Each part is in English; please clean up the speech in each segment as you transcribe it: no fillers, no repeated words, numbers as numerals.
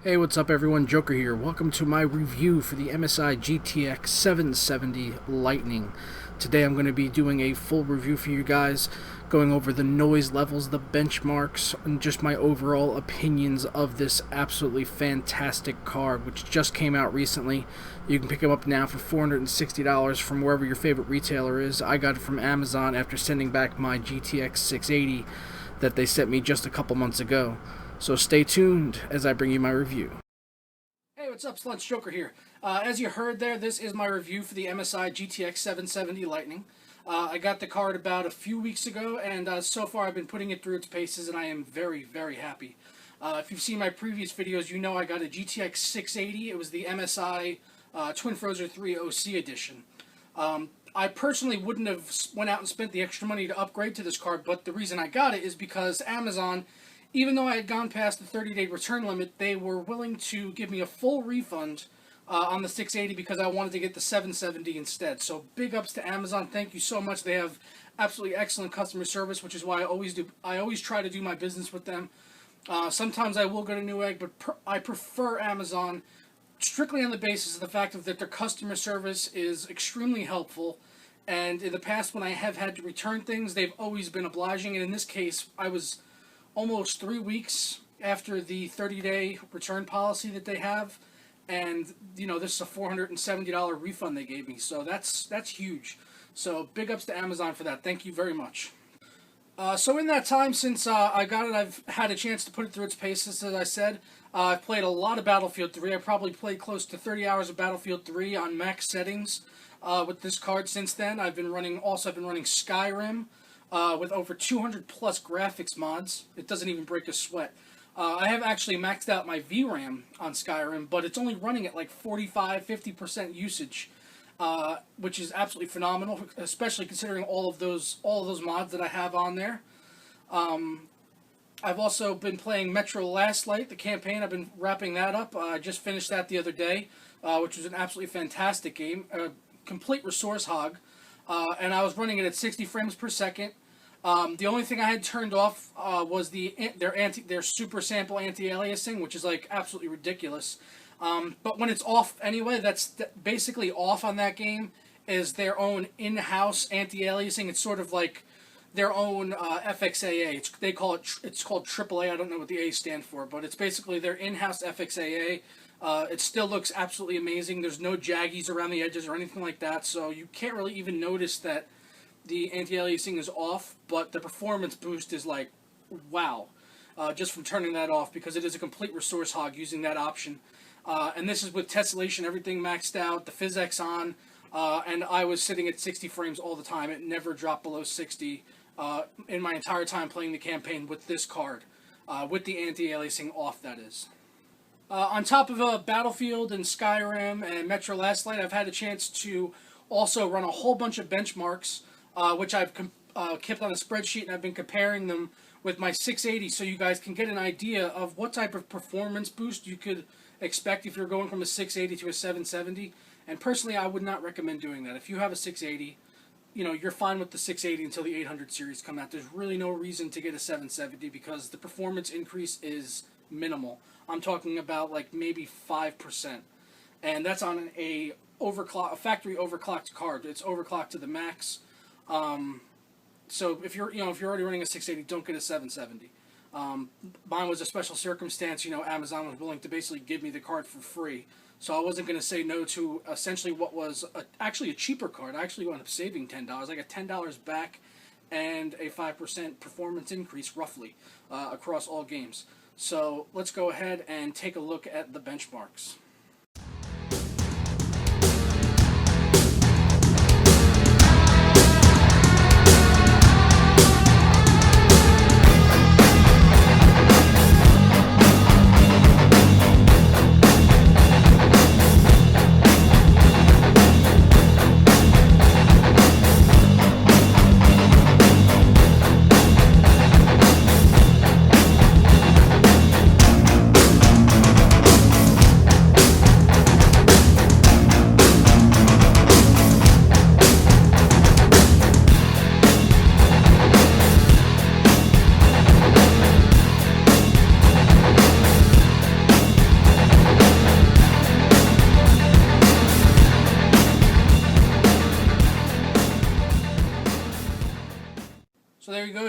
Hey, what's up everyone, Joker here. Welcome to my review for the MSI GTX 770 Lightning. Today I'm going to be doing a full review for you guys, going over the noise levels, the benchmarks, and just my overall opinions of this absolutely fantastic card, which just came out recently. You can pick them up now for $460 from wherever your favorite retailer is. I got it from Amazon after sending back my GTX 680 that they sent me just a couple months ago. So stay tuned as I bring you my review. Hey, what's up, Slunch Joker here. As you heard there, this is my review for the MSI GTX 770 Lightning. I got the card about a few weeks ago, and so far I've been putting it through its paces, and I am very, very happy. If you've seen my previous videos, you know I got a GTX 680. It was the MSI Twin Frozr IV OC edition. I personally wouldn't have went out and spent the extra money to upgrade to this card, but the reason I got it is because Amazon, even though I had gone past the 30-day return limit, they were willing to give me a full refund on the 680 because I wanted to get the 770 instead. So big ups to Amazon. Thank you so much. They have absolutely excellent customer service, which is why I always try to do my business with them. Sometimes I will go to Newegg, but I prefer Amazon strictly on the basis of the fact that their customer service is extremely helpful. And in the past, when I have had to return things, they've always been obliging. And in this case, I was almost 3 weeks after the 30-day return policy that they have, and you know, this is a $470 refund they gave me, so that's huge. So big ups to Amazon for that. Thank you very much. So in that time since I got it, I've had a chance to put it through its paces. As I said, I've played a lot of Battlefield 3. I probably played close to 30 hours of Battlefield 3 on max settings with this card since then. I've been running Skyrim with over 200 plus graphics mods. It doesn't even break a sweat. I have actually maxed out my VRAM on Skyrim, but it's only running at like 45-50% usage, which is absolutely phenomenal, especially considering all of those mods that I have on there. I've also been playing Metro Last Light, the campaign. I've been wrapping that up. I just finished that the other day, which was an absolutely fantastic game, a complete resource hog. And I was running it at 60 frames per second. The only thing I had turned off was their super sample anti-aliasing, which is like absolutely ridiculous. But when it's off anyway, that's basically off on that game, is their own in-house anti-aliasing. It's sort of like their own FXAA. It's called AAA. I don't know what the A stand for, but it's basically their in-house FXAA. It still looks absolutely amazing. There's no jaggies around the edges or anything like that, so you can't really even notice that the anti-aliasing is off, but the performance boost is like, wow, just from turning that off, because it is a complete resource hog using that option. And this is with tessellation, everything maxed out, the physics on, and I was sitting at 60 frames all the time. It never dropped below 60 in my entire time playing the campaign with this card, with the anti-aliasing off, that is. On top of Battlefield and Skyrim and Metro Last Light, I've had a chance to also run a whole bunch of benchmarks, which I've kept on a spreadsheet, and I've been comparing them with my 680 so you guys can get an idea of what type of performance boost you could expect if you're going from a 680 to a 770. And personally, I would not recommend doing that. If you have a 680, you know, you're fine with the 680 until the 800 series come out. There's really no reason to get a 770 because the performance increase is minimal. I'm talking about like maybe 5%, and that's on a factory overclocked card. It's overclocked to the max. So if you're already running a 680, don't get a 770. Mine was a special circumstance. You know, Amazon was willing to basically give me the card for free, so I wasn't going to say no to essentially what was actually a cheaper card. I actually wound up saving $10. I got $10 back and a 5% performance increase roughly across all games. So let's go ahead and take a look at the benchmarks.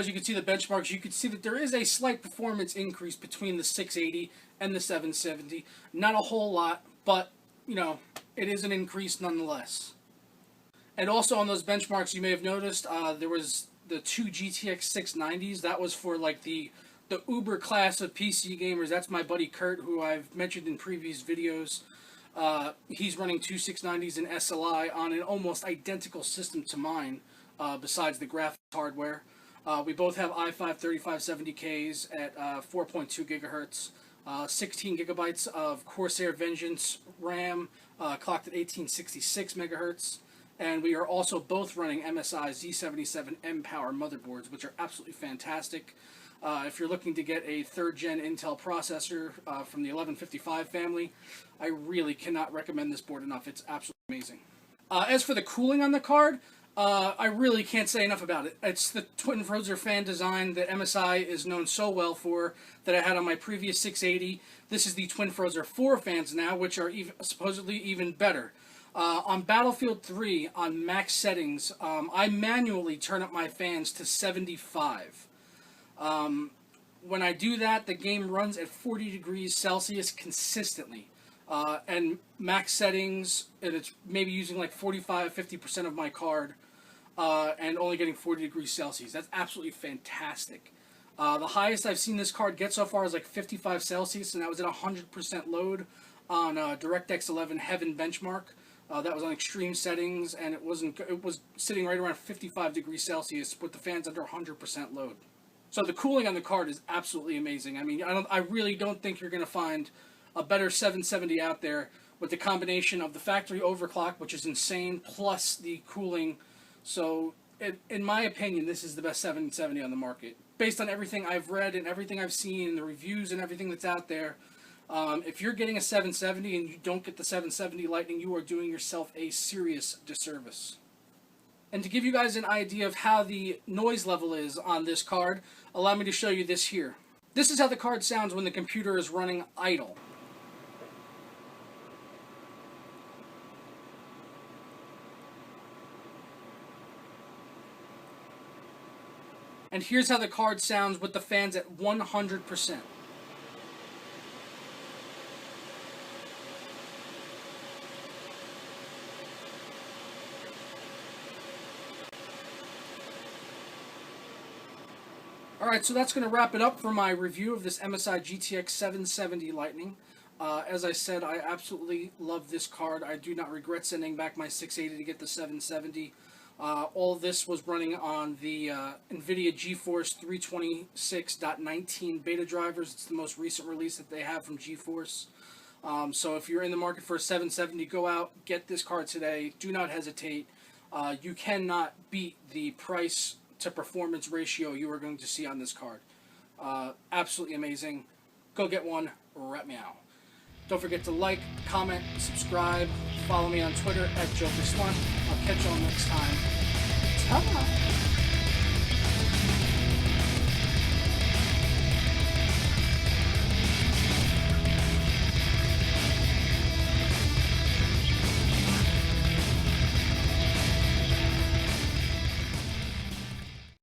as you can see the benchmarks, you can see that there is a slight performance increase between the 680 and the 770. Not a whole lot, but, you know, it is an increase nonetheless. And also on those benchmarks, you may have noticed there was the two GTX 690s. That was for like the uber class of PC gamers. That's my buddy Kurt, who I've mentioned in previous videos. He's running two 690s in SLI on an almost identical system to mine, besides the graphics hardware. We both have i5 3570Ks at 4.2 gigahertz, 16 gigabytes of Corsair Vengeance RAM, clocked at 1866 megahertz, and we are also both running MSI Z77 MPower motherboards, which are absolutely fantastic. If you're looking to get a third-gen Intel processor from the 1155 family, I really cannot recommend this board enough. It's absolutely amazing. As for the cooling on the card, I really can't say enough about it. It's the Twin Frozr fan design that MSI is known so well for that I had on my previous 680. This is the Twin Frozr IV fans now, which are supposedly even better. On Battlefield 3, on max settings, I manually turn up my fans to 75. When I do that, the game runs at 40 degrees Celsius consistently. And max settings, and it's maybe using like 45-50% of my card, and only getting 40 degrees Celsius. That's absolutely fantastic. The highest I've seen this card get so far is like 55 Celsius, and that was at 100% load on DirectX 11 Heaven benchmark. That was on extreme settings, and it was sitting right around 55 degrees Celsius with the fans under 100% load. So the cooling on the card is absolutely amazing. I mean, I really don't think you're going to find a better 770 out there with the combination of the factory overclock, which is insane, plus the cooling. So, in my opinion, this is the best 770 on the market. Based on everything I've read and everything I've seen, and the reviews and everything that's out there, if you're getting a 770 and you don't get the 770 Lightning, you are doing yourself a serious disservice. And to give you guys an idea of how the noise level is on this card, allow me to show you this here. This is how the card sounds when the computer is running idle. And here's how the card sounds with the fans at 100%. Alright, so that's going to wrap it up for my review of this MSI GTX 770 Lightning. As I said, I absolutely love this card. I do not regret sending back my 680 to get the 770. All of this was running on the NVIDIA GeForce 326.19 beta drivers. It's the most recent release that they have from GeForce. So if you're in the market for a 770, go out, get this card today. Do not hesitate. You cannot beat the price to performance ratio you are going to see on this card. Absolutely amazing. Go get one. Rat meow. Don't forget to like, comment, subscribe, follow me on Twitter @JokerSlunt. I'll catch y'all next time. Ta-da!